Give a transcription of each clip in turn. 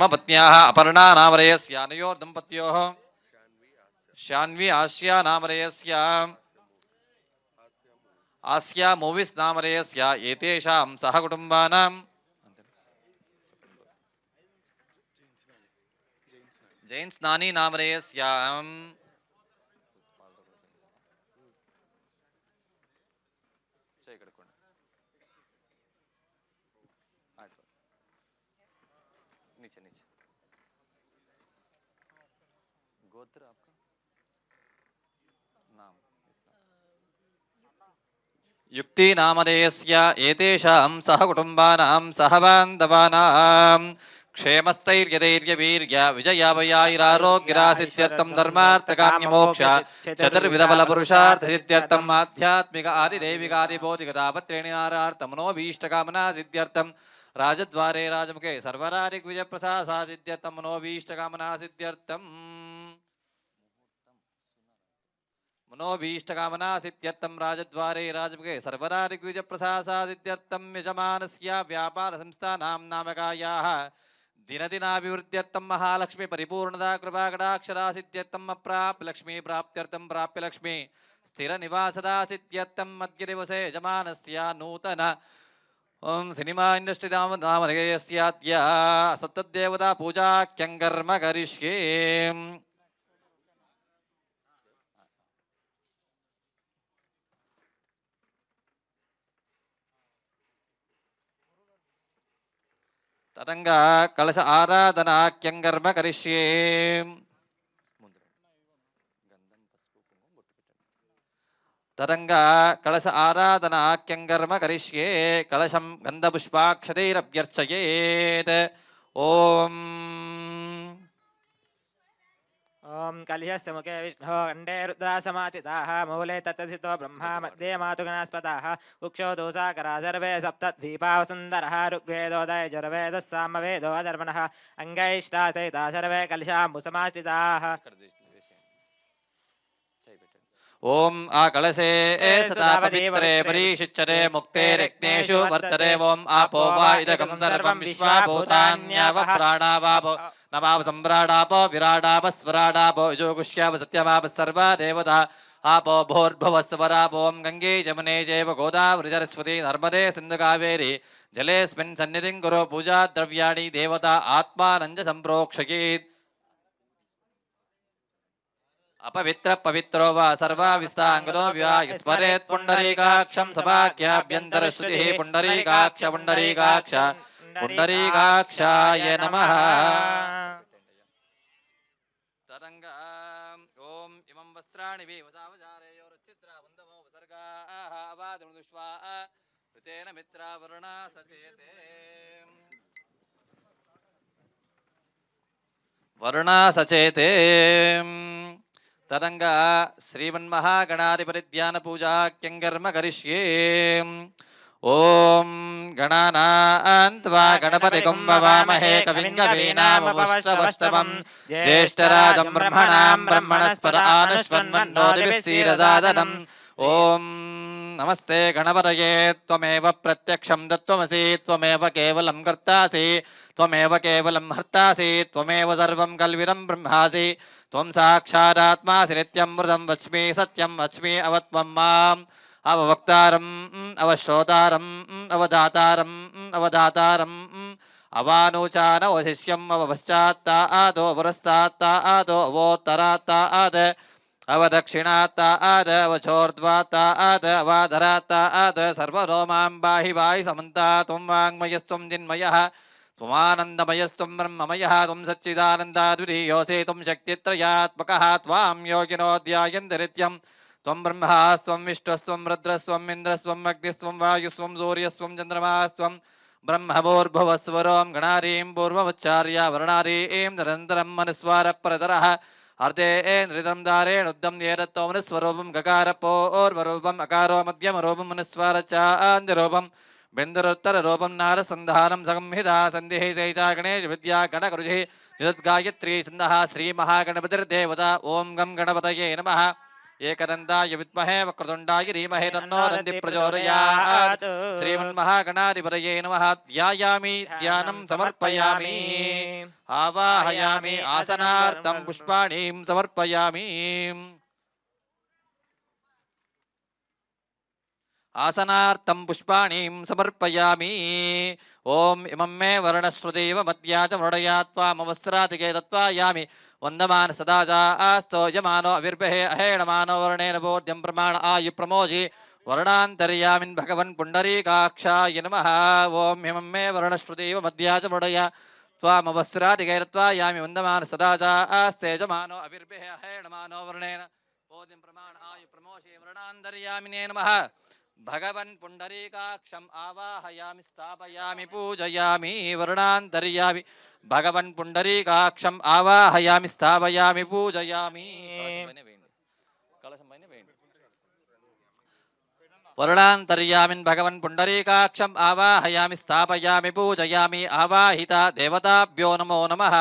धर्मपत्न्याः Aparna नामधेयस्य अनयोर्दम्पत्योः Shanvi आस्या नामधेयस्य आस्या movies नामधेयस्य एतेषां सहकुटुम्बानां जैन्स् नानी नामधेयस्य नीचे नीचे गोत्र आपका नाम युक्ति नामधेयस्य एतेषां सहकुटुम्बानां सहबान्धवानां क्षेमस्थैर्यधैर्यवीर्य विजयाभयाैरारोग्यरासित्यर्थं धर्मार्थकाम्यमोक्ष चतुर्विधबलपुरुषार्थसिद्ध्यर्थम् आध्यात्मिक आदिदैविकादिभौतिकतापत्रेणिनारार्थमनोभीष्टकामनासिद्ध्यर्थं राजद्वारे राजमुखे सर्वरादिग्विजयप्रसादासिद्ध्यर्थं मनोभीष्टकामनासिद्ध्यर्थं मनोभीष्टकामनासिद्ध्यर्थं राजद्वारे राजमुखे सर्वरादिग्विजयप्रसादासिद्ध्यर्थं यजमानस्य व्यापारसंस्थानां नामकायाः दिनदिनाभिवृद्ध्यर्थं महालक्ष्मी परिपूर्णता कृपाकटाक्षरासिद्ध्यर्थम् अप्राप्य लक्ष्मी प्राप्त्यर्थं प्राप्य लक्ष्मी स्थिरनिवासदासिद्ध्यर्थं मध्य दिवसे यजमानस्य नूतन सिनिमा इंडस्ट्री नामधेयस्याद्य सप्तदेवता पूजाख्यङ्कर्म करिष्ये तदंग कलश आराधनाख्यङ्कर्म करिष्ये तदंग कलश आराधनाख्यङ्कर्म करिष्ये कलशं गन्धपुष्पाक्षतैरभ्यर्चयेत् ओम ओम कलशस्य मुखे विष्णो खण्डे रुद्रासमाचिताः मूले तत्तथितो ब्रह्मा मध्ये मातुगणास्पताः उक्षो दोषाकरा सर्वे सप्तद्वीपावसुन्दरः ऋग्वेदोदय यजुर्वेदः सामवेदो अधर्वणः अङ्गैष्टासहिता सर्वे कलशाम्बुसमाचिताः ओम आकलशे सदा पवित्रे परीशिच्यते मुक्ते रत्नेषु वर्तते ओम आपो वा इदकं सर्वं विश्वा भूतान्याव प्राणावापो नवाव सम्राडापो विराडाप स्वराडापो योगुष्याव सत्यमाप सर्वा देवता आपो भोर्भुवस्वरापो ओम गंगे जमुने चैव गोदावरी सरस्वती नर्मदे सिन्धु कावेरी जलेऽस्मिन् सन्निधिं कुरु पूजा द्रव्याणि देवता आत्मानं च सम्प्रोक्षयेत् अपवित्र पवित्रो वा सर्वाविस्ताङ्गतो स्मरेत् पुण्डरीकाक्षं सभाख्याभ्यन्तरश्रुतिः पुण्डरीकाक्ष पुण्डरीकाक्ष पुण्डरीकाक्षाय नमः तरङ्ग ओम इमं वस्त्राणि विवसावजारेयोरच्छिद्रा वन्दमो विसर्गाः अवादनुष्वा ऋतेन मित्रा वरुणा सचेते वरुणा सचेते तरंग श्रीमन्महागणाधिपतिध्यान पूजाख्यङ्कर्म करिष्ये ओम गणानान्त्वा गणपतिगुं ववामहे कविं कवीनामुपश्रवस्तमं ज्येष्ठराजं ब्रह्मणां ब्रह्मणस्पत आनुष्वन्वन्नोतिभिस्सीरदादनम् ओम नमस्ते गणपतये त्वमेव प्रत्यक्षं तत्त्वमसि त्वमेव केवलं कर्तासि त्वमेव केवलं हर्तासि त्वमेव सर्वं कल्विदं ब्रह्मासि त्वं साक्षादात्मासि नित्यं मृदं वच्मि सत्यं वच्मि अवत्वं माम् अववक्तारम् अवश्रोतारम् अवधातारम् अवधातारम् अवानुचानवशिष्यम् अवपश्चात्ता आदो पुरस्तात्ता आदो अवोत्तरात्ता आद अवदक्षिणात्ता आद अवचोर्ध्वात्ता आद अवाधरात्ता आद सर्वरोमां बाहि वाहि समन्ता त्वं वाङ्मयस्त्वं जिन्मयः त्वमानन्दमयस्त्वं ब्रह्ममयः त्वं सच्चिदानन्दाद्वितीयोऽसि त्वं शक्तित्रयात्मकः त्वां योगिनो ध्यायन्ति नित्यं त्वं ब्रह्मा स्वं विष्णुस्त्वं रुद्रस्त्वम् इन्द्रस्त्वम् अग्निस्त्वं वायुस्त्वं सूर्यस्त्वं चन्द्रमास्त्वं ब्रह्मभूर्भुवस्वरों गणारीं पूर्वमुच्चार्य वर्णारीं निरन्तरं मनुस्वारपरतरः अर्धे नृतं दारेणुद्धं येदत्तोमनुस्वरूपं गकारपोर्वरूपम् अकारो मध्यमरूपं मनुस्वारचान्दिरूपं बिन्दुरुत्तररूपं नारसन्धानं संहिता सन्धिः सैता गणेश विद्या गणगुरुजिः जगद्गायत्री छन्दः श्रीमहागणपतिर्देवता ओं गं गणपतये नमः एकदन्ताय विद्महे वक्रतुण्डाय धीमहि तन्नो दन्ति प्रचोदयात् श्रीमन्महागणाधिपतये नमः ध्यायामि ध्यानं समर्पयामि आवाहयामि आसनार्थं पुष्पाणिं समर्पयामि आसनार्थं पुष्पाणिं समर्पयामि ॐ इमं मे वर्णश्रुतीव मद्या च मृडया त्वामवस्रातिके दत्त्वायामि वन्दमान सदा चास्तो यमानो अविर्भे अहेणमानो वर्णेन बोध्यं प्रमाण आयु प्रमोजि वर्णान्तर्यामिन् भगवन् पुण्डरीकाक्षाय नमः ॐ इमं मे वर्णश्रुतीव मद्या च मृडया त्वामवस्रातिके दत्त्वायामि वन्दमान सदा चास्ते यजमानो अविर्भे अहेणमानो वर्णेन बोध्यं प्रमाण आयु प्रमोजि वर्णान्तर्यामिने नमः भगवन् पुण्डरीकाक्षम् आवाहयामि स्थापयामि पूजयामि वर्णान्तर्यामि भगवन् पुण्डरीकाक्षम् आवाहयामि स्थापयामि पूजयामि वर्णान्तर्यामिन् भगवन् पुण्डरीकाक्षम् आवाहयामि स्थापयामि पूजयामि आवाहिता देवताभ्यो नमो नमः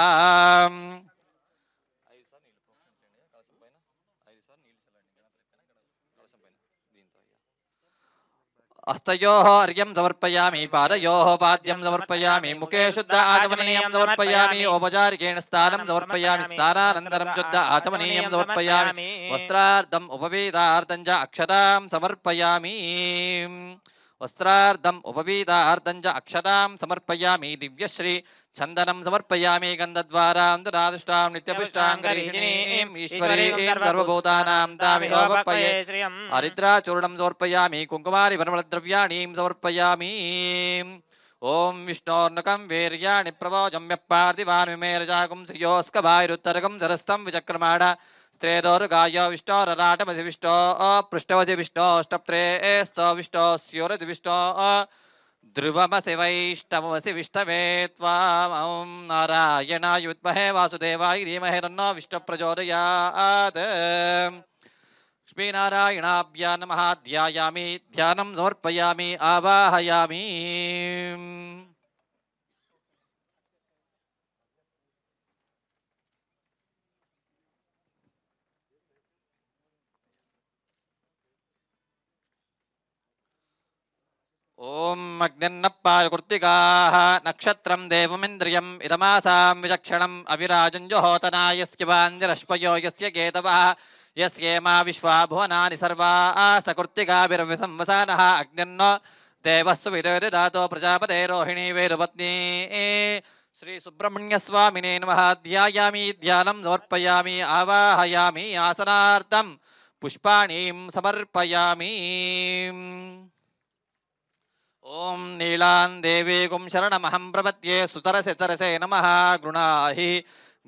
हस्तयोः अर्घ्यं समर्पयामि पादयोः पाद्यं समर्पयामि मुखे शुद्ध आचमनीयं समर्पयामि औपचारिकेण स्नानं समर्पयामि स्नानानन्तरं शुद्ध आचमनीयं समर्पयामि वस्त्रार्धम् उपवीतार्धं च अक्षतां समर्पयामि वस्त्रार्धम् उपवीतार्धं च अक्षतां समर्पयामि दिव्यश्री चन्दनं समर्पयामि गन्धद्वारां तदादुष्टां नित्यपुष्टां करीषिणीम् ईश्वरीं सर्वभूतानां तामिहोपपये हरिद्राचूर्णं समर्पयामि कुङ्कुमारि परिमलद्रव्याणि समर्पयामि ॐ विष्णोर्नुकं वीर्याणि प्रवोजम्यः पार्थिवानुमेरजागुं श्रियोस्कभायुरुत्तरकं सरस्तं विचक्रमाण स्त्रेदोर्गायो विष्णोरराटमसि विष्णो पृष्ठवसि विष्णोष्टप्त्रे स्तो विष्णोस्योरति विष्णो ध्रुवमसि वैष्णवमसि विष्णवे त्वां नारायणाय विद्महे वासुदेवाय धीमहि तन्नो विष्णुः प्रचोदयात् लक्ष्मीनारायणाभ्यां नमः ध्यायामि ध्यानं समर्पयामि आवाहयामि ॐ अग्निर्नप्पाकृत्तिकाः नक्षत्रं देवमिन्द्रियम् इदमासां विचक्षणम् अविराजं जुहोतनाय यस्य वाञ्जरश्पयो यस्य केतवः यस्येमा विश्वा भुवनानि सर्वा सकृत्तिकाभिर्विसंवसानः अग्निर्नो देवः सुविदोति दातो प्रजापते रोहिणी वैरुपत्नी श्रीसुब्रह्मण्यस्वामिने नमः ध्यायामि ध्यानं समर्पयामि आवाहयामि आसनार्थं पुष्पाणिं समर्पयामि ॐ नीलां देवीकुं शरणमहं प्रपद्ये सुतरसे तरसे नमः गृणाहि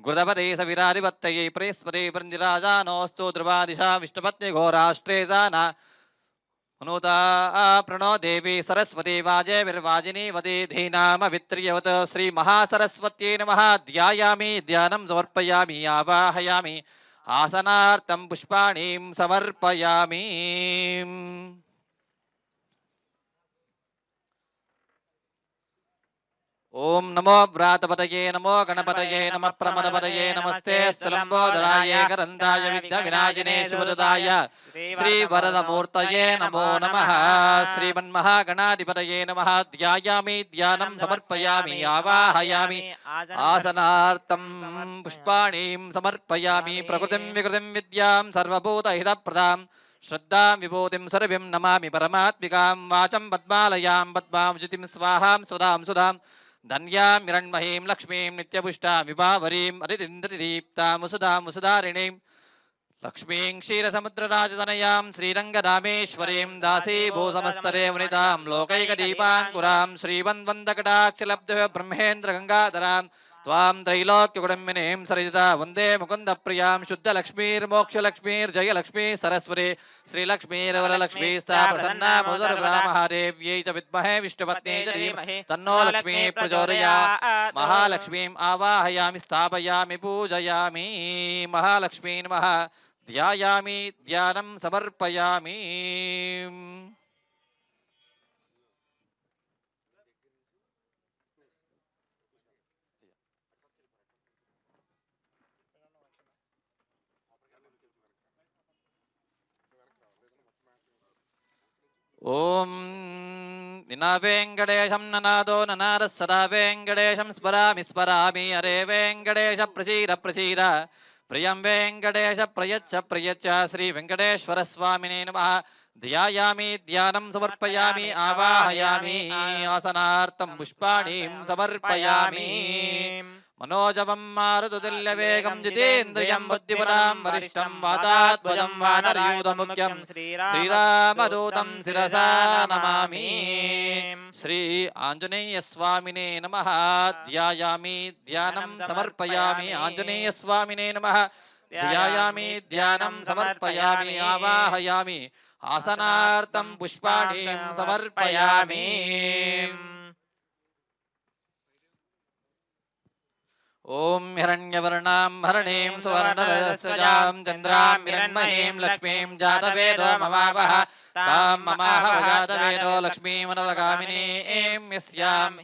गुरुपते सविरादिपत्तये प्रेस्पदे वृन्दिराजानोऽस्तु ध्रुवादिशा विष्णुपत्न्यघोराष्ट्रे जाना हनुता प्रणो देवी सरस्वती वाजेर्वाजिनीवती धीनामवित्र्यवत् श्रीमहासरस्वत्यै नमः ध्यायामि ध्यानं समर्पयामि आवाहयामि आसनार्थं पुष्पाणिं समर्पयामि ओम नमो व्रातपतये नमो गणपतये नमः प्रमदपतये नमस्ते स्थलंबोदराय करंदाय विद्याविनाशिने शिवदुदाय श्रीवरदमूर्तये नमो नमः श्रीमन्महागणाधिपतये नमः ध्यायामि ध्यानं समर्पयामि आवाहयामि आसनार्थं पुष्पाणिं समर्पयामि प्रकृतिं विकृतिं विद्यां सर्वभूतहितप्रदां श्रद्धां विभूतिं सर्वं नमामि परमात्मिकां वाचं पद्मालयां पद्मां ज्योतिं स्वाहां सुधां सुधां धन्यां हिरण्महीं लक्ष्मीं नित्यपुष्टां विभावरीं अरितिन्द्रदीप्तां वसुधां वसुधारिणीं लक्ष्मीं क्षीरसमुद्रराजतनयां श्रीरङ्गरामेश्वरीं दासीभूसमस्तरे वनितां लोकैकदीपाङ्कुरां श्रीवन्वन्दकटाक्षलब्धः ब्रह्मेन्द्रगङ्गाधरां त्वां त्रैलोक्यकुटुम्बिनीं सरिता वन्दे मुकुन्दप्रियां शुद्धलक्ष्मीर्मोक्षलक्ष्मीर्जयलक्ष्मी सरस्वती श्रीलक्ष्मीरवरलक्ष्मीस्ता प्रसन्ना महादेव्यै च विद्महे विष्णुपत्नी च धीमहि तन्नो लक्ष्मी प्रचोदयात् महालक्ष्मीम् आवाहयामि स्थापयामि पूजयामि महालक्ष्मी नमः ध्यायामि ध्यानं समर्पयामि ఓం నినా వెంకటేశం ననాదో ననాద సదా వెంకటేశం స్మరామి స్మరామి హరే వెంకటేశ ప్రసీద ప్రసీద ప్రియం వెంకటేశ ప్రయచ్చ ప్రయచ్చ శ్రీ వెంకటేశ్వర స్వామినే నమః ధ్యాయామి ధ్యానం సమర్పయామి ఆవాహయామి ఆసనార్థం పుష్పాణీం సమర్పయామి మనోజవం మారుతుల్యవేగం జితేంద్రియం బుద్ధిపదాం వరిష్టం వాతాత్మజం వానరయూధముఖ్యం శ్రీరామదూతం శిరసా నమామి శ్రీ ఆంజనేయ స్వామినే నమః ధ్యాయామి ధ్యానం సమర్పయామి ఆంజనేయ స్వామినే నమః ధ్యాయామి ధ్యానం సమర్పయామి ఆవాహయామి ఆసనార్థం పుష్పాణీం సమర్పయామి ఓం హిరణ్యవర్ణాం హరణీం సువర్ణరజస్రజాం చంద్రాం హిరణ్మయీం లక్ష్మీం జాతవేదో మమావహ తాం మమాహ జాతవేదో లక్ష్మీమనవగామినీం యస్యాం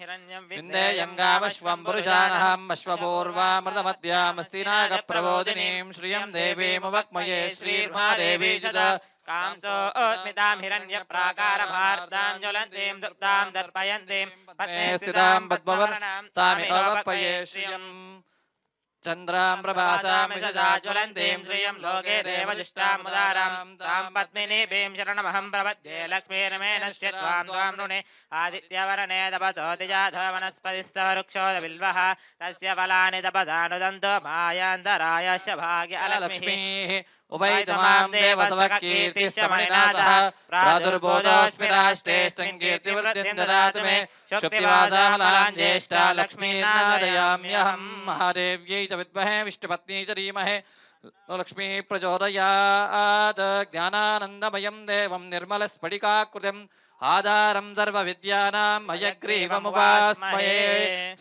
విందేయంగామశ్వం పురుషానహం అశ్వపూర్వామృతమద్యామస్తి నాగప్రబోధినీం శ్రియం దేవీమువక్మయే శ్రీర్మాదేవీ చ కాంసోస్మితాం హిరణ్యప్రాకారభార్తాం జ్వలంతీం దుర్గాం దర్పయంతీం పద్మే స్థితాం పద్మవర్ణాం తామివక్మయే శ్రియం చంద్రాం ప్రభాసామిషజాజ్వలంతీం శ్రియం లోకే దేవజిష్టాం ముదారాం తాం పద్మినీభీం శరణమహం ప్రపద్యే లక్ష్మీర్మేణస్య త్వాం త్వాం రుణే ఆదిత్యవర్ణే తపసోతిజాధ వనస్పతిస్తవృక్షోద బిల్వః తస్య ఫలాని తపసానుదంతో మాయాంతరాయస్య భాగ్యలక్ష్మీః ఉభయతమాం దేవసవకీర్తిశ్చ మణినాథః ప్రాదుర్బోధోऽస్మి రాష్ట్రే సంకీర్తివృద్ధిం దదాతు మే శక్తివాసామలాం జ్యేష్ఠా లక్ష్మీర్నాదయామ్యహం మహాదేవ్యై చ విద్మహే విష్ణుపత్నీ చ ధీమహి లక్ష్మీ ప్రచోదయాత్ జ్ఞానానందమయం దేవం నిర్మలస్ఫటికాకృతిం ఆధారం సర్వవిద్యానాం హయగ్రీవముపాస్మయే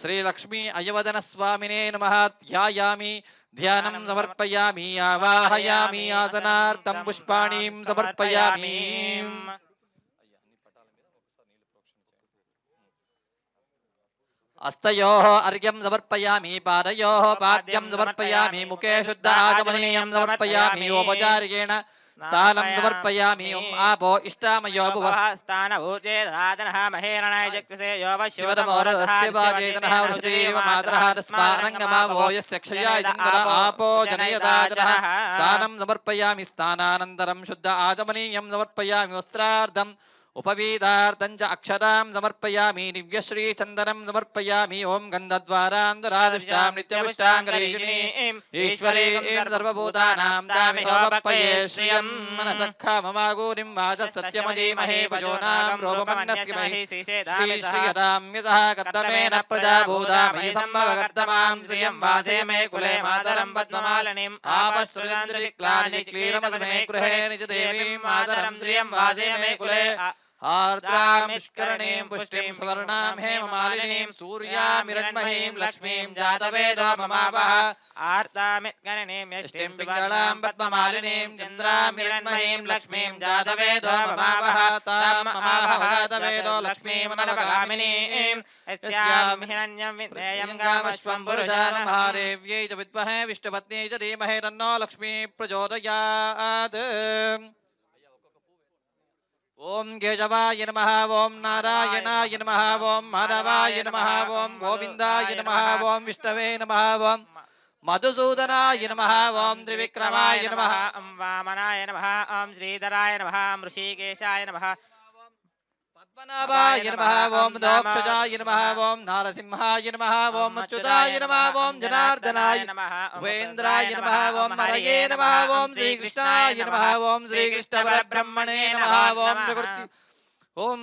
శ్రీలక్ష్మీ అయవదన స్వామినే నమః ధ్యాయామి ధ్యానం సమర్పయామి ఆవాహయామి ఆసనార్థం పుష్పాణీం సమర్పయామి హస్తయోః అర్ఘ్యం సమర్పయామి పాదయోః పాద్యం సమర్పయామి ముఖే శుద్ధ ఆచమనీయం సమర్పయామి ఓపచారికేణ స్థానం సమర్పయామి ఓం ఆపో ఇష్టామయో భువః స్థానభూతే సాధనః మహేరణాయ జక్సే శివతమోరదస్య వాజేతనః వృషదేవ మాతరః తస్మానంగమావో యస్య క్షయాయ జన్మన ఆపో జనయదాజనః స్థానం సమర్పయామి స్థానానంతరం శుద్ధ ఆచమనీయం సమర్పయామి వస్త్రార్థం ఉపవీదార్థం చ అక్షరాం సమర్పయామి దివ్యశ్రీ చందనం సమర్పయామి ఓం గంధద్వారాంతరాదిష్టాం నిత్యపుష్టాంగరీషిణీం ఈశ్వరీం సర్వభూతానాం దామిహోపప్పయే శ్రియం మనసఖామమాగూరిం వాచ సత్యమజీమహే పజోనాం రూపమన్నస్య మహి శ్రీశ్రీయదామ్యసః కర్తమేన ప్రజాభూతా మయి సంభవకర్తమాం శ్రియం వాసే మే కులే మాతరం పద్మమాలినీం ఆపస్సృజంతి క్లాని క్లీనమసి మే గృహే నిజ దేవీం మాతరం శ్రియం వాసే మే కులే ఆర్ద్రామిష్కరణీం పుష్టిం సువర్ణాం హేమమాలినీం సూర్యామిరణ్మహీం లక్ష్మీం జాతవేదో మమావహ ఆర్తామిత్కరణీం యష్టిం పింగళాం పద్మమాలినీం చంద్రామిరణ్మహీం లక్ష్మీం జాతవేదో మమావహ తాం మమావహ జాతవేదో లక్ష్మీమనవగామినీం యస్యాం హిరణ్యం విద్యేయం గామశ్వం పురుషాన మహాదేవ్యై చ విద్మహే విష్ణుపత్న్యై చ ధీమహి తన్నో లక్ష్మీ ప్రచోదయాత్ ఓం కేశవాయ నమః ఓం నారాయణాయ నమః ఓం మాధవాయ నమః ఓం గోవిందాయ నమః ఓం విష్ణవే నమః ఓం మధుసూదనాయ నమః ఓం త్రివిక్రమాయ నమః ఓం వామనాయ నమః ఓం శ్రీధరాయ నమః ఋషికేశాయ నమః పద్మనాభాయ నమః ఓం దోక్షజాయ నమః ఓం నారసింహాయ నమః ఓం అచ్యుతాయ నమః ఓం జనార్దనాయ నమః ఉపేంద్రాయ నమః ఓం హరయే నమః ఓం శ్రీకృష్ణాయ నమః ఓం శ్రీకృష్ణ పరబ్రహ్మణే నమః ఓం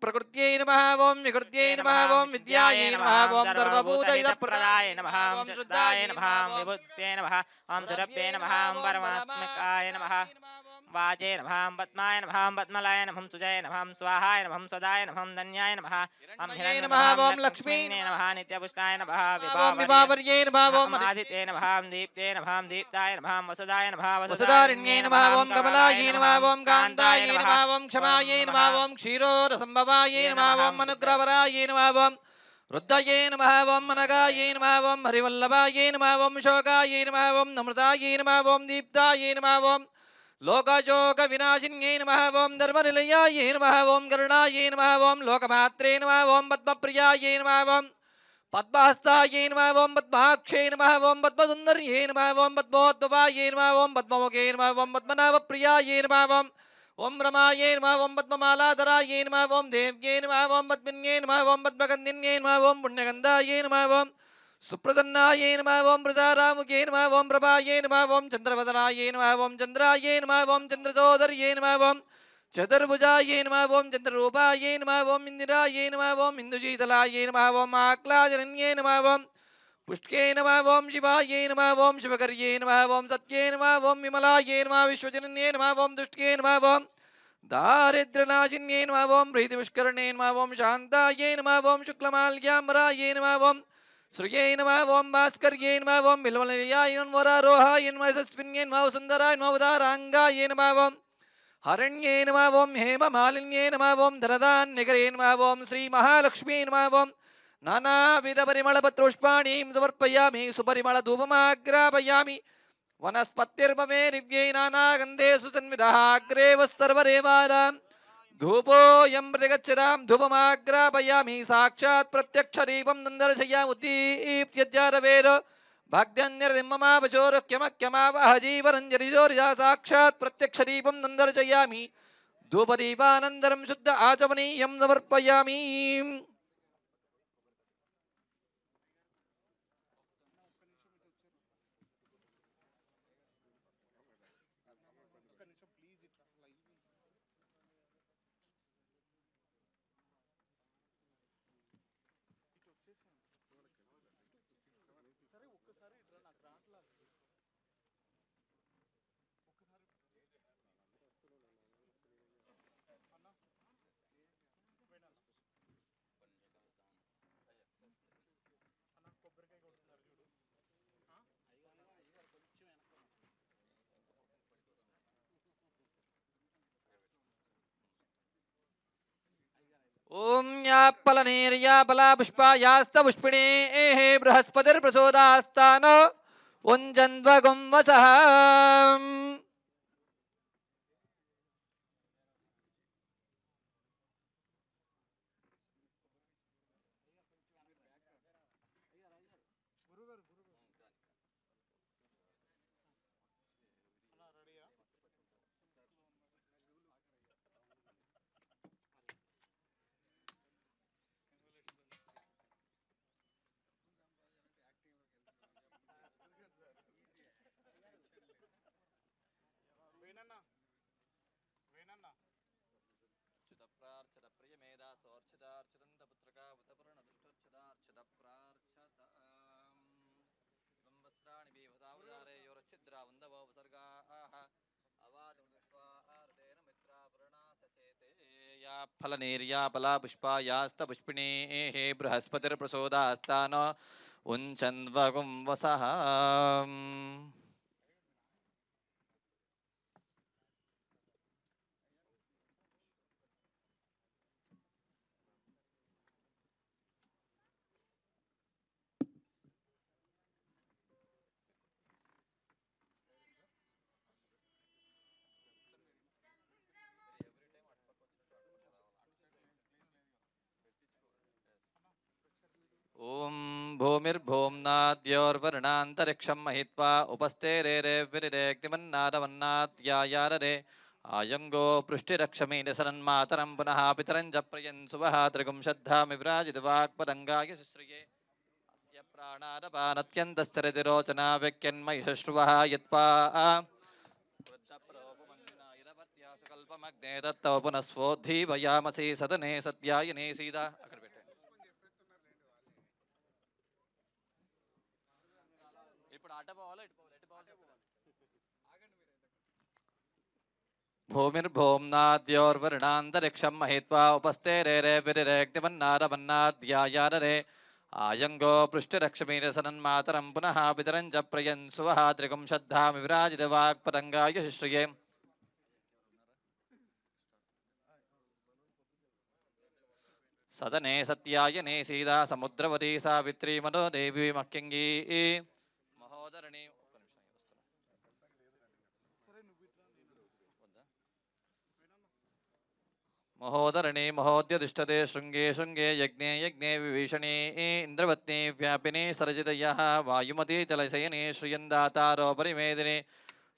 ప్రకృత్యై నమః ఓం వికృత్యై నమః ఓం విద్యాయై నమః ఓం సర్వభూతహితప్రదాయ నమః ఓం శుద్ధాయ నమః విభూత్యై నమః ఓం సురభ్యై నమః ఓం పరమాత్మకాయ నమః వాచే నమః పద్మాయ నమః పద్మలాయ నమః సుజయ నమః స్వాహాయ నమః సదాయ నమః ధన్యాయ నమః ఓం హిరణ్య నమః ఓం లక్ష్మీ నమః నిత్యపుష్టాయ నమః విభావర్యై నమః ఓం ఆదిత్యై నమః దీప్తే నమః దీప్తాయ నమః వసుదాయ నమః వసుధారిణ్యై నమః ఓం కమలాయై నమః ఓం కాంతాయై నమః ఓం క్షమాయై నమః ఓం క్షీరోదసంభవాయై నమః ఓం అనుగ్రహవరాయై నమః ఓం రుద్రయే నమః ఓం మనగాయై నమః ఓం హరివల్లభాయై నమః ఓం శోకాయై నమః ఓం నమృతాయై నమః ఓం దీప్తాయై నమః ఓం లోకశోక వినాశిన్యై నమః ఓం ధర్మనిలయాయై నమః ఓం కరుణాయై నమః ఓం లోకమాత్రే నమః ఓం పద్మప్రియాయై నమః ఓం పద్మహస్తాయై నమః ఓం పద్మాక్షై నమః ఓం పద్మసుందర్యై నమః ఓం పద్మోద్భవాయై నమః ఓం పద్మముఖై నమః ఓం పద్మనాభప్రియాయై నమః ఓం ఓం రమాయై నమః ఓం పద్మమాలాధరాయై నమః ఓం దేవ్యై నమః ఓం పద్మిన్యై నమః ఓం పద్మగంధిన్యై నమః ఓం పుణ్యగంధాయై నమః ఓం సుప్రసన్నాయై నమః ఓం ప్రసారాముఖై నమః ఓం ప్రభాయై నమః ఓం చంద్రవదనాయై నమః ఓం చంద్రాయై నమః ఓం చంద్రసోదర్యై నమః ఓం చతుర్భుజాయై నమః ఓం చంద్రరూపాయై నమః ఓం ఇందిరాయై నమః ఓం ఇందుశీతలాయై నమః ఓం ఆక్లాజనన్యై నమః ఓం పుష్ట్యై నమః ఓం శివాయై నమః ఓం శివకర్యై నమః ఓం సత్యై నమః ఓం విమలాయై నమః విశ్వజనన్యై నమః ఓం దుష్ట్యై నమః ఓం దారిద్ర్యనాశిన్యై నమః ఓం ప్రీతివిష్కరణై నమః ఓం శాంతాయై నమః ఓం శుక్లమాల్యామరాయై నమః ఓం శ్రీయై నమః ఓం భాస్కర్యై నమః ఓం బిల్వలయాయ వరారోహాయ నమః యశస్విన్యై నమః సుందరాయ నమః ఉదారాంగాయై నమః ఓం హరణ్యై నమః ఓం హేమమాలిన్యై నమః ఓం ధనదాన్యకరే నమః ఓం శ్రీ మహాలక్ష్మీ నమః ఓం నానావిధ పరిమళపత్రుష్పాణీం సమర్పయామి సుపరిమళధూపమాగ్రాపయామి వనస్పతిర్మమే దివ్యై నానాగంధేషు సన్విధః అగ్రే వస్సర్వదేవానాం ధూపోయం ప్రతిగచ్చతాం ధూపమాగ్రాపయామి సాక్షాత్ ప్రత్యక్షదీపం నందర్శయామి ఉద్దీప్యజ్జారవేద భక్త్యన్యర్దిమ్మమాపచోరక్యమక్యమావహ జీవరంజరిజోరిజా సాక్షాత్ ప్రత్యక్షదీపం నందర్శయామి ధూపదీపానందరం శుద్ధ ఆచమనీయం సమర్పయామి. ఓం యా ఫలనేర్యా ఫలా పుష్పాయాస్త పుష్పిణేః బృహస్పతిర్ప్రచోదాస్తాన ఉంజన్వగం వసః. ఫలనేర్యా ఫలా పుష్పాయాస్త పుష్పిణేః బృహస్పతిర్ప్రచోదాస్తాన ఉంచన్వగం వసః. ఓం భూమిర్భూమ్నాద్యోర్వరుణాంతరిక్షం మహిత్వా ఉపస్థేరేరేర్విరేగ్నిమన్నాదవన్నాద్యాయారరే ఆయంగో పృష్టిరక్షమి నిసరన్మాతరం పునః పితరం చ ప్రయన్ సువః త్రిగుం శ్రద్ధామి విరాజితవాక్పదంగాయ శుశ్రియే అస్య ప్రాణాదపానత్యంతస్థిరతిరోచనా వ్యక్యన్మయి శుశ్రువః యత్వా వృద్ధప్రోపమన్యునాయిరవర్త్యాసు కల్పమగ్నే తత్తవ పునఃస్వోద్ధీవయామసి సదనే సత్యాయనే సీత. అక్కడ పెట్టండి. ఇప్పుడు అట పోవాలా ఇటు పోవాలా? ఎటు పోవాలి? భూమిర్భూమ్నాద్యోర్వరుణాంతరిక్షం మహిత్వా ఉపస్థేరేరేర్విరేగ్నిమన్నాదవన్నాద్యాయారరే ఆయంగో పృష్టిరక్షమీరసనన్మాతరం పునః పితరం చ ప్రయన్ సువః త్రిగుం శ్రద్ధామి విరాజితవాక్పదంగాయ శుశ్రియే సదనే సత్యాయనే సీతా సముద్రవతీ సావిత్రీ మనో దేవీ మక్యంగీ మహోదరణి. महोदरणे महोद्यतिष्ठते शृङ्गे शृङ्गे यज्ञे यज्ञे विभीषणे इन्द्रवत्ने व्यापिने सरजितयः वायुमती जलशयने श्रियन्दातारो परिमेदिने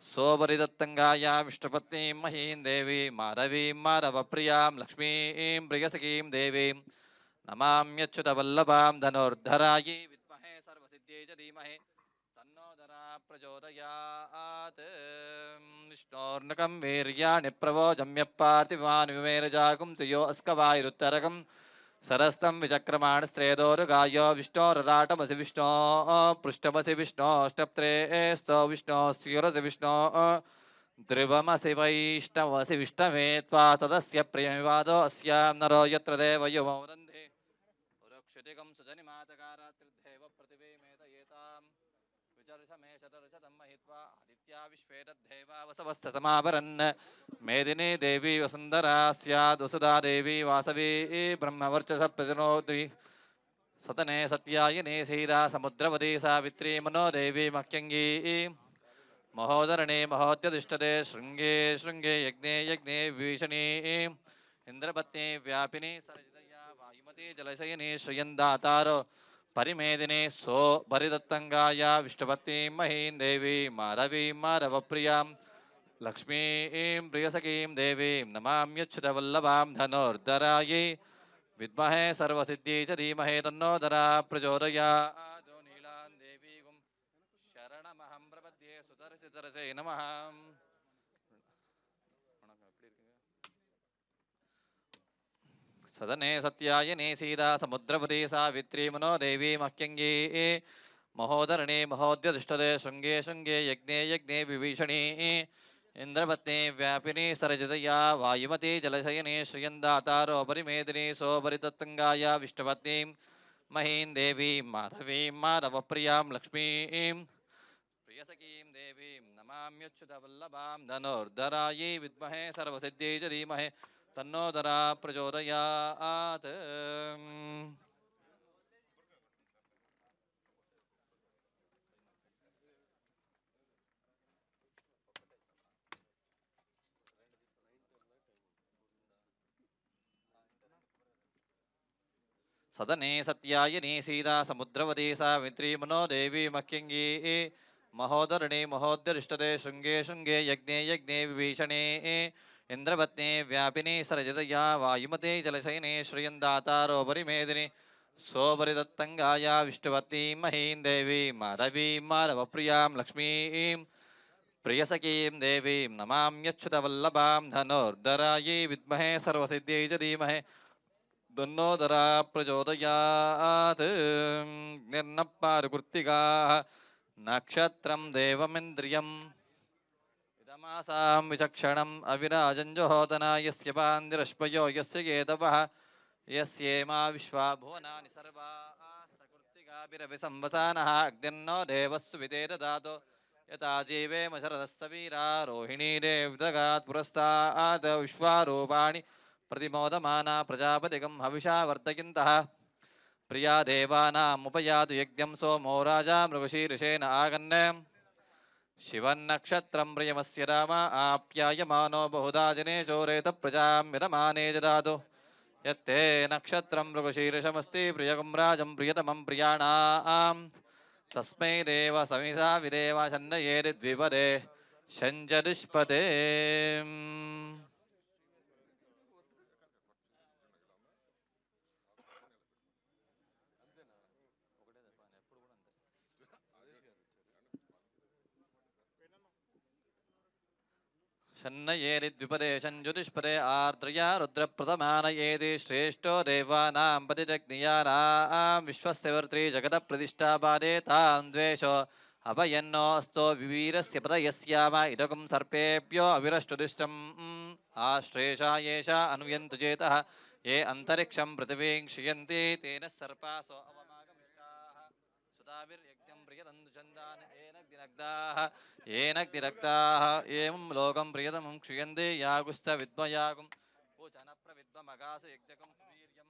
सोपरिदत्तङ्गाया विष्णुपत्नीं महीं देवीं माधवीं माधवप्रियां लक्ष्मीं प्रियसखीं देवीं नमाम्यच्युतवल्लभां धनुर्धरायै विद्महे सर्वसिद्ध्यै च धीमहि तन्नो दरा प्रचोदयात् विष्णोर्नकं वीर्याणि प्रवोजम्यः पार्थिवान् विमेरजागुं सुयो अस्कवायुरुत्तरकं सरस्तं विचक्रमाणस्त्रेदोरुगायो विष्णोरराटमसि विष्णो पृष्ठमसि विष्णोष्टप्त्रे स्तो विष्णो स्युरसि विष्णो ध्रुवमसि वैष्णवसि विष्णवे त्वा तदस्य प्रियमिवादो अस्यां नरो यत्र देवयो वदन्ति पुरक्षितिकं सुजनिमातकारात्रिद्धेव प्रतिवेमेतयेताम् विचर्षमे शतर्षतं महित्वा आदित्या विश्वे तद्धेवा वसवस्तसमावरन् मेदिनी देवी वसुन्धरा स्याद् वसुधा देवी वासवी ब्रह्मवर्चस प्रतिनोति सतने सत्यायिनी सीरा समुद्रवती सावित्री मनो देवी मह्यङ्गी महोदरणे महोद्यतिष्ठते शृङ्गे शृङ्गे यज्ञे यज्ञे विभीषणी इन्द्रपत्नी व्यापिनी सरजितया वायुमती जलशयिनी श्रियन्दातारो परिमेदिनी सो भरिदत्तङ्गाया विष्णुपत्नीं महीं देवीं माधवीं माधवप्रियां लक्ष्मीं प्रियसखीं देवीं नमाम्यच्युतवल्लभां धनुर्धरायै विद्महे सर्वसिद्ध्यै च धीमहि तन्नो दरा प्रचोदयात् नीलां देवीं शरणमहं प्रपद्ये सुतरसितरसे नमः सदने सत्यायिनी सीता समुद्रवती सावित्री मनो देवी मह्यङ्गी महोदरणे महोद्यतिष्ठते शृङ्गे शृङ्गे यज्ञे यज्ञे विभीषणी इन्द्रपत्नी व्यापिनी सरजितया वायुमती जलशयिनी श्रियन्दातारो परिमेदिनी सोपरितत्तङ्गाया विष्णुपत्नीं महीं देवीं माधवीं माधवप्रियां लक्ष्मीं प्रियसखीं देवीं नमाम्यच्युतवल्लभां धनुर्धरायै विद्महे सर्वसिद्ध्यै च धीमहि तन्नो दरा प्रचोदयात् सदने सत्यायिनी सीता समुद्रवती सावित्री मनो देवी मह्यङ्गी महोदरणे महोद्यतिष्ठते शृङ्गे शृङ्गे यज्ञे यज्ञे विभीषणे इन्द्रपत्नी व्यापिनी सरजितया वायुमती जलशयिनी श्रियन्दातारो परिमेदिनी सोपरिदत्तङ्गाया विष्णुपत्नीं महीं देवीं माधवीं माधवप्रियां लक्ष्मीं प्रियसखीं देवीं नमाम्यच्युतवल्लभां धनुर्धरायै विद्महे सर्वसिद्ध्यै च धीमहि तन्नो दरा प्रचोदयात् निर्नप्पारुकृत्तिकाः नक्षत्रं देवमिन्द्रियम् इदमासां विचक्षणम् अविराजञ्जहोदना यस्य पान्दिरश्पयो यस्य केतवः यस्येमा विश्वा भुवनानि सर्वाः सकृत्तिकाभिरविसंवसानः अग्निर्नो देवस्सु विदे ददातु यथा जीवेम शरदः सवीरा रोहिणी देवदगात् पुरस्तात् विश्वारूपाणि प्रतिमोदमाना प्रजापतिगं हविषा वर्धयन्तः प्रिया देवानामुपयातु यज्ञं सोमो राजा मृगशीर्षेण आगन् शिवन्नक्षत्रं प्रियमस्य राम आप्यायमानो बहुधा जने चोरेत प्रजां विदमाने ददातु यत्ते नक्षत्रं मृगशीर्षमस्ति प्रियगं राजं प्रियतमं प्रियाणां तस्मै देव समिधा विदेव शन्नयेद्विपदे शञ्जरिष्पदे शन्नयेरिद्विपदे शञ्जुतिष्पदे आर्द्रया रुद्रप्रथमानयेति श्रेष्ठो देवानां पतिजग्नियानां विश्वस्य वर्त्री जगतप्रतिष्ठापादे तां द्वेषो अभयन्नो अस्तो विवीरस्य पदयस्याम इदगुं सर्पेभ्यो अविरष्टुदिष्टम् आश्लेषा येषा अनुयन्तु चेतः ये अन्तरिक्षं पृथिवीं क्षियन्ति तेन सर्पासो अवमागमिष्टाः सुधाभिर्यज्ञं प्रियदन्तु छन्दान् येन ग्निदग्धाः एवं लोकं प्रियतमं क्षियन्ते यागुश्च विद्मयागुं पूचनप्रविद्मगासु यज्ञकं सुवीर्यं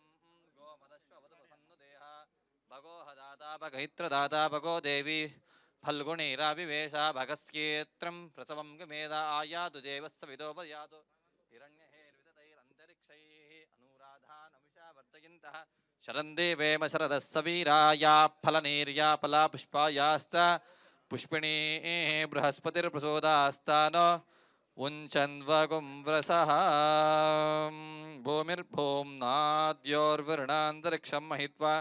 गोमदश्ववदवसन्नुदेहा भगो हदाता भगैत्रदाता भगो देवी फल्गुणीराविवेशा भगस्येत्रं प्रसवं गमेदा आयातु देवस्य विदोपयातु हिरण्यहेर्विदतैरन्तरिक्ष अनुराधान् अमिषा वर्धयन्तः शरन्देवेम शरदः सवीराया फलनेर्यापला पुष्पायास्त पुष्पिणी बृहस्पतिर्प्रसोदास्तानो उञ्चन्वगुंव्रसः भूमिर्भूम्नाद्योर्वृणान्तरिक्षं महित्वा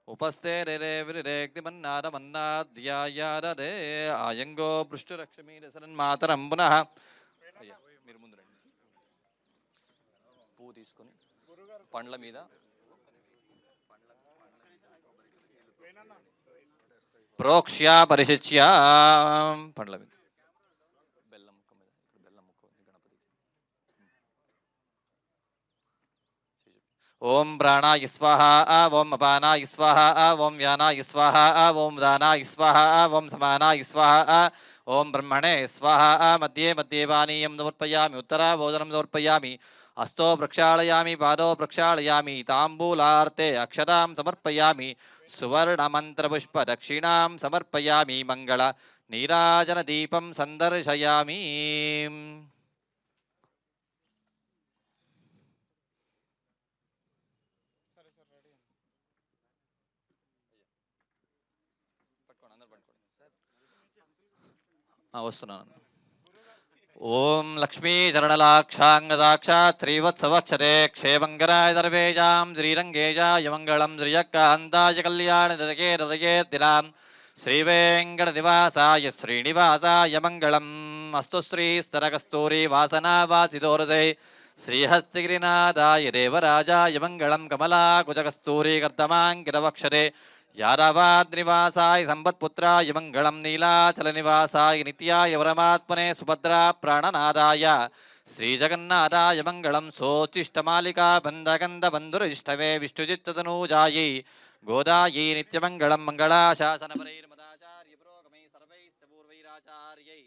उपस्थे रे विरेग्निमन्नादमन्नाद्यायाददे आयंगो पृष्ठरक्षमीरसरन्मातरं पुनः అయ్యా మీరు ముందు రండి పువ్వు తీసుకొని పండ్ల మీద ప్రోక్ష్య పరిశిచ్య పండ్ల మీద బెల్లం ముక్క మీద ఇక్కడ బెల్లం ముక్క ఉంది గణపతికి ఓం ప్రాణాయ స్వాహ ఓం అపానాయ స్వాహ ఓం వ్యానాయ స్వాహ ఓం దానాయ స్వాహ ఓం సమానాయ స్వాహ ఓం బ్రహ్మణే స్వాహ మధ్యే మధ్యే పానీయం సమర్పయామి ఉత్తరాభోజనం సమర్పయామి హస్తో ప్రక్షాళయామి పాదో ప్రక్షాళయామి తాంబూలార్తే అక్షతాం సమర్పయామి సువర్ణమంత్రపుష్ప దక్షిణాం సమర్పయామి మంగళ నీరాజన దీపం సందర్శయామి వస్తున్నాను ఓం లక్ష్మీ చరణలాక్షాంగదాక్షాత్ శ్రీవత్సవక్షరే క్షేమంగరాయ దర్వేజాం శ్రీరంగేజాయ మంగళం శ్రియకాంతాయ కళ్యాణదకే హృదయే దినాం శ్రీవేంకటనివాసాయ శ్రీనివాసాయ మంగళం అస్తు శ్రీస్తరకస్తూరి వాసనావాసిదోరదే శ్రీహస్తిగిరినాథాయ దేవరాజాయ మంగళం కమలాకుజకస్తూరి కర్దమాంకితవక్షరే యాదవాద్నివాసాయ సంపత్పుత్రాయ మంగళం నీలాచలనివాసాయ నిత్యాయ వరమాత్మనే సుభద్రా ప్రాణనాదాయ శ్రీజగన్నాథాయ మంగళం సోచిష్టమాలికా బంధగంధబంధురిష్టవే విష్ణుజిత్తనూజాయై గోదాయై నిత్యమంగళం మంగళాశాసనపరైర్మదాచార్య పురోగమై సర్వైశ్చ పూర్వైరాచార్యై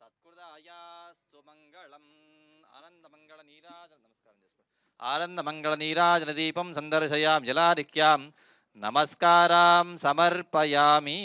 సత్కృతాయాస్తు మంగళం ఆనందమంగళ నీరాజన నమస్కారం చేసుకోండి ఆనందమంగళ నీరాజన దీపం సందర్శయాం జలాదిక్యాం నమస్కారం సమర్పయామి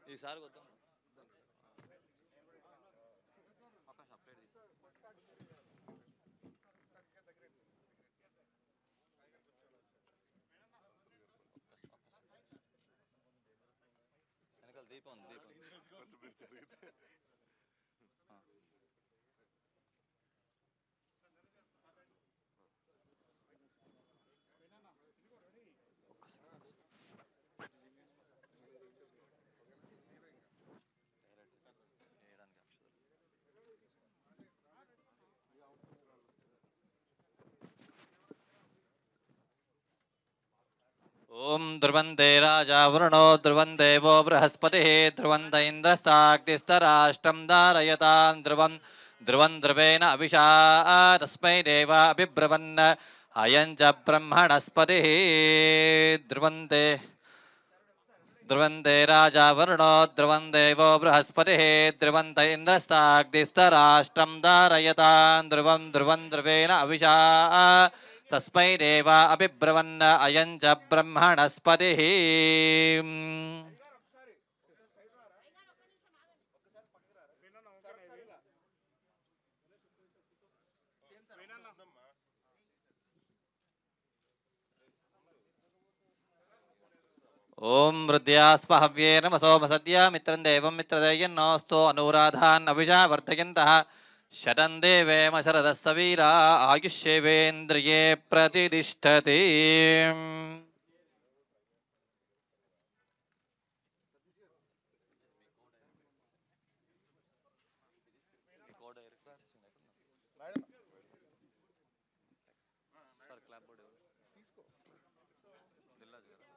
ఈసారి వద్దాం వెనకాల దీపం ఉంది దీపం ఓం ధ్రువందే రాజా వరుణో ధ్రువం దేవో బృహస్పతి ధ్రువంద ఇంద్రస్తాగ్నిస్తరాష్టం ధారయతాం ధ్రువం ధ్రువం ధ్రువేణ అవిషా తస్మై దేవ అభిబ్రవన్ అయం చ బ్రహ్మణస్పతి ధ్రువందే ధ్రువందే రాజా వరుణో ధ్రువం దేవో బృహస్పతి ధ్రువంత ఇంద్రస్తాగ్నిస్తరాష్టం ధారయతాం ధ్రువం ధ్రువం ధ్రువేణ అవిషా తస్మై దేవ అభిబ్రవన్ అయం చ బ్రహ్మణస్పతి ఓం హృదయాస్మ హవ్యే నమసోమ సద్య మిత్రం దేవం మిత్రదేయన్నోస్తు అనురాధాన్ అభిషా వర్ధయంతః శతం దేవేమ శరదः సవీరా ఆయుష్యేవేంద్రియే ప్రతిష్టతి బోర్డు ఎక్కడ సార్ క్లాప్ బోర్డు ఎవరు తీసుకో దిల్లాజ్ కదా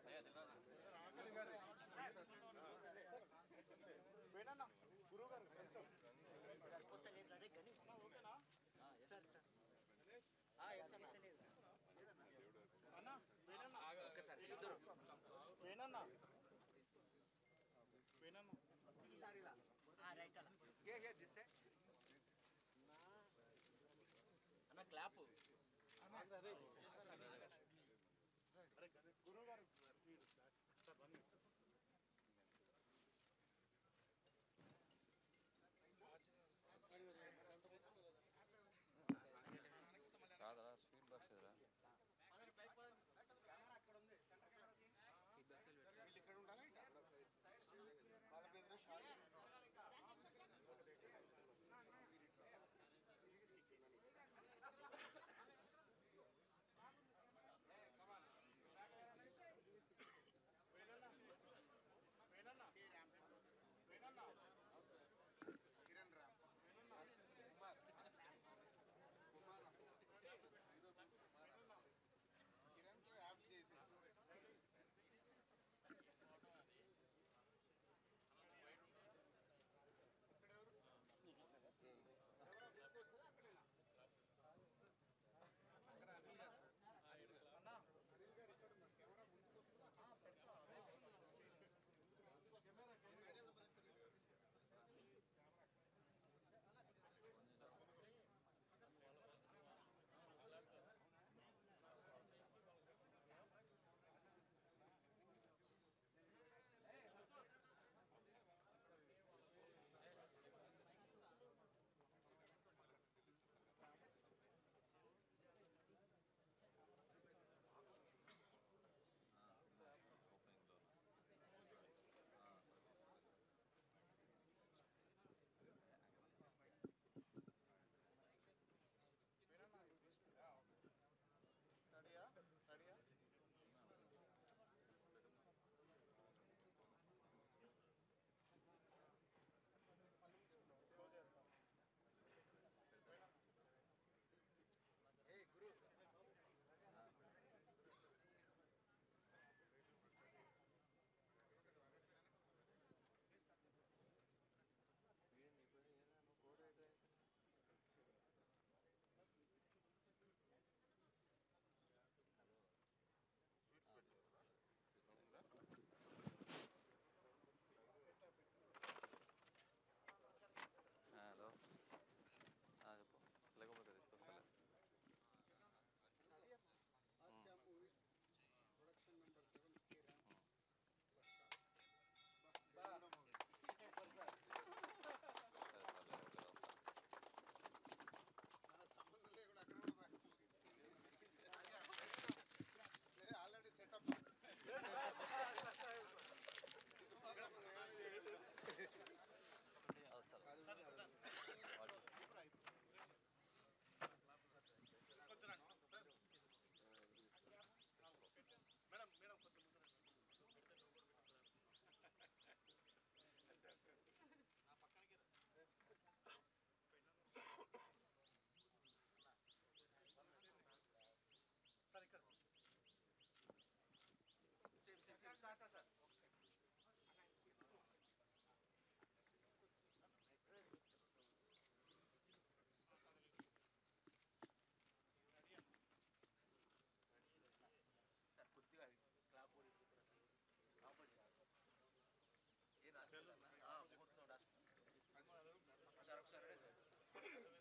అయ్యా దిల్లాజ్ గురువు గారు సార్ సార్ ఒక్కసారి ఇద్దరు వేణన్నా వేణన్నా ఈసారి రైట్ అలా దిస్ సైడ్ అన్న క్లాప్ గురువు గారు కాదరా స్వీట్ బాక్స్ ఎదురా ఇక్కడ ఉండాలి వాళ్ళ మీద కిరణ్ రామ్ కిరణ్ కి యాప్ చేసి రెడీయా రెడీయా ఏ గురు హలో చెప్పు లేకపోతే తీసుకొస్తాలే ఆసియా మూవీస్ ప్రొడక్షన్ నెంబర్ 7 కే సంబంధం లేకుండా అక్కడ ఆల్రెడీ సెటప్ మేడం మేడం కొంచెం పక్కనకి సార్ ఇక్కడ సార్ సార్ సార్ సార్ కొద్దిగా క్లాప్ బోర్డు ఏ రాసుకోవాలి సార్ ఒకసారి సార్